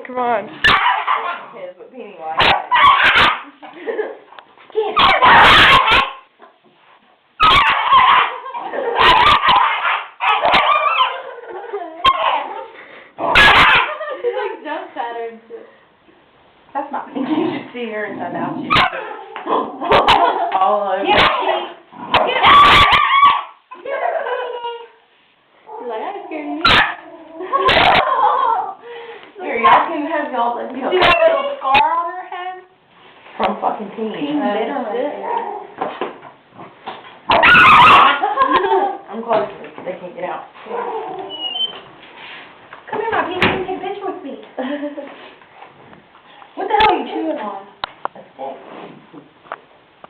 Come on. That's what Penny likes. That's not Pene. You should see her inside now. She's all over. She's like, I'm scared of you. Here, y'all can have y'all and You see that little scar on her head? from fucking Pene. Pene bit her right there. I'm close. They can't get out. Come here, my Pene, and take a picture with me. What the hell are you chewing on? A stick.